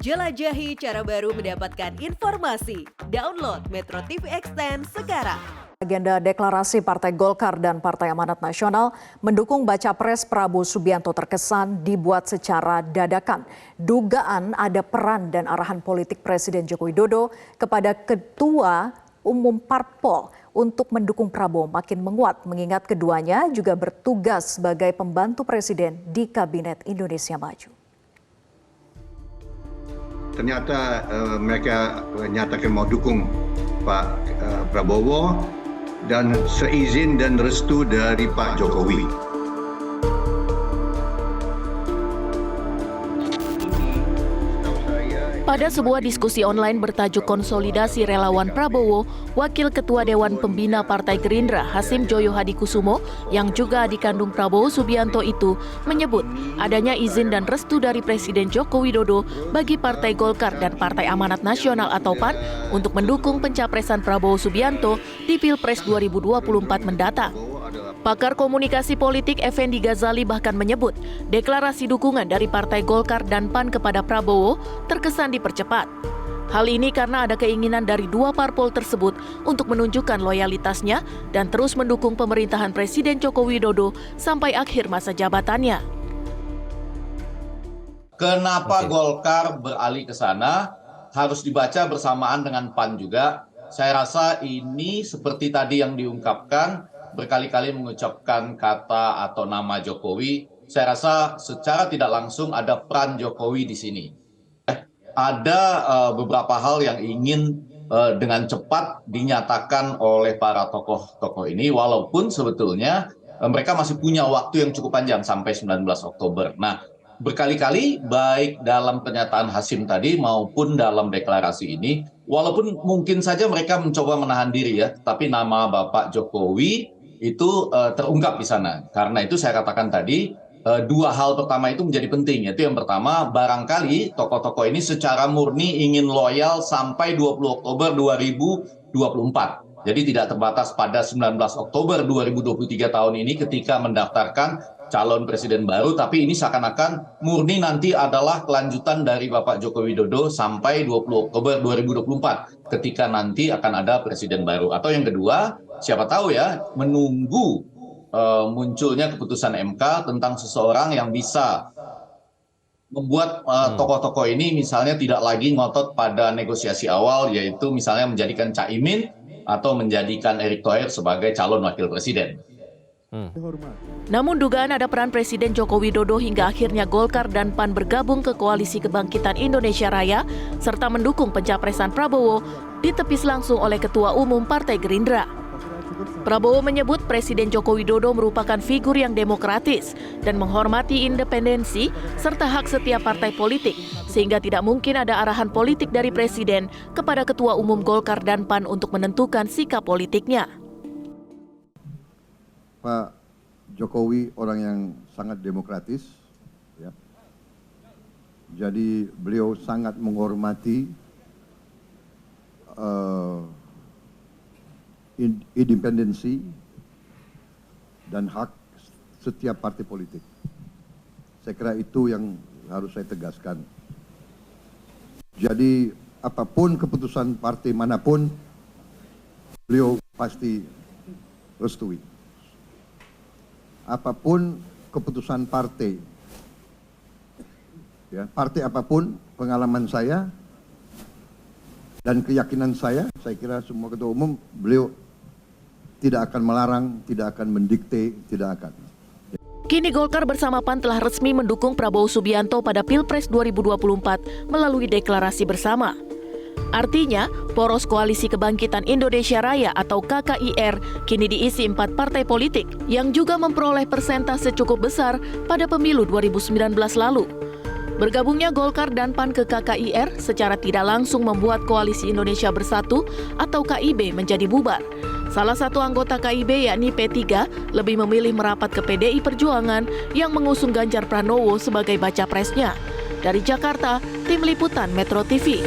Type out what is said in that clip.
Jelajahi cara baru mendapatkan informasi. Download Metro TV Extend sekarang. Agenda deklarasi Partai Golkar dan Partai Amanat Nasional mendukung baca pres Prabowo Subianto terkesan dibuat secara dadakan. Dugaan ada peran dan arahan politik Presiden Joko Widodo kepada Ketua Umum Parpol untuk mendukung Prabowo makin menguat, mengingat keduanya juga bertugas sebagai pembantu Presiden di Kabinet Indonesia Maju. Ternyata mereka nyatakan mau dukung Pak Prabowo dan seizin dan restu dari Pak Jokowi. Pada sebuah diskusi online bertajuk Konsolidasi Relawan Prabowo, Wakil Ketua Dewan Pembina Partai Gerindra Hasim Joyo Hadikusumo yang juga adik kandung Prabowo Subianto itu menyebut adanya izin dan restu dari Presiden Joko Widodo bagi Partai Golkar dan Partai Amanat Nasional atau PAN untuk mendukung pencapresan Prabowo Subianto di Pilpres 2024 mendatang. Pakar komunikasi politik Effendi Ghazali bahkan menyebut deklarasi dukungan dari Partai Golkar dan PAN kepada Prabowo terkesan dipercepat. Hal ini karena ada keinginan dari dua parpol tersebut untuk menunjukkan loyalitasnya dan terus mendukung pemerintahan Presiden Joko Widodo sampai akhir masa jabatannya. Kenapa Golkar beralih ke sana harus dibaca bersamaan dengan PAN juga? Saya rasa ini seperti tadi yang diungkapkan, berkali-kali mengucapkan kata atau nama Jokowi, saya rasa secara tidak langsung ada peran Jokowi di sini. Ada beberapa hal yang ingin dengan cepat dinyatakan oleh para tokoh-tokoh ini, walaupun sebetulnya mereka masih punya waktu yang cukup panjang sampai 19 Oktober. Nah, berkali-kali baik dalam pernyataan Hasim tadi maupun dalam deklarasi ini, walaupun mungkin saja mereka mencoba menahan diri ya, tapi nama Bapak Jokowi itu terungkap di sana. Karena itu saya katakan tadi, dua hal pertama itu menjadi penting. Yaitu yang pertama, barangkali tokoh-tokoh ini secara murni ingin loyal sampai 20 Oktober 2024. Jadi tidak terbatas pada 19 Oktober 2023 tahun ini ketika mendaftarkan calon presiden baru, tapi ini seakan-akan murni nanti adalah kelanjutan dari Bapak Joko Widodo sampai 20 Oktober 2024 ketika nanti akan ada presiden baru. Atau yang kedua, siapa tahu ya, menunggu munculnya keputusan MK tentang seseorang yang bisa membuat tokoh-tokoh ini misalnya tidak lagi ngotot pada negosiasi awal, yaitu misalnya menjadikan Caimin atau menjadikan Erick Thohir sebagai calon wakil presiden. Namun dugaan ada peran Presiden Joko Widodo hingga akhirnya Golkar dan PAN bergabung ke Koalisi Kebangkitan Indonesia Raya serta mendukung pencapresan Prabowo ditepis langsung oleh Ketua Umum Partai Gerindra. Prabowo menyebut Presiden Joko Widodo merupakan figur yang demokratis dan menghormati independensi serta hak setiap partai politik, sehingga tidak mungkin ada arahan politik dari Presiden kepada Ketua Umum Golkar dan PAN untuk menentukan sikap politiknya. Pak Jokowi orang yang sangat demokratis, ya. Jadi beliau sangat menghormati independensi dan hak setiap partai politik. Saya kira itu yang harus saya tegaskan. Jadi apapun keputusan partai manapun, beliau pasti restui. Apapun keputusan partai, ya, partai apapun, pengalaman saya dan keyakinan saya kira semua ketua umum, beliau tidak akan melarang, tidak akan mendikte, tidak akan. Kini Golkar bersama PAN telah resmi mendukung Prabowo Subianto pada Pilpres 2024 melalui deklarasi bersama. Artinya, poros Koalisi Kebangkitan Indonesia Raya atau KKIR kini diisi 4 partai politik yang juga memperoleh persentase cukup besar pada pemilu 2019 lalu. Bergabungnya Golkar dan PAN ke KKIR secara tidak langsung membuat Koalisi Indonesia Bersatu atau KIB menjadi bubar. Salah satu anggota KIB yakni P3 lebih memilih merapat ke PDI Perjuangan yang mengusung Ganjar Pranowo sebagai baca presnya. Dari Jakarta, Tim Liputan Metro TV.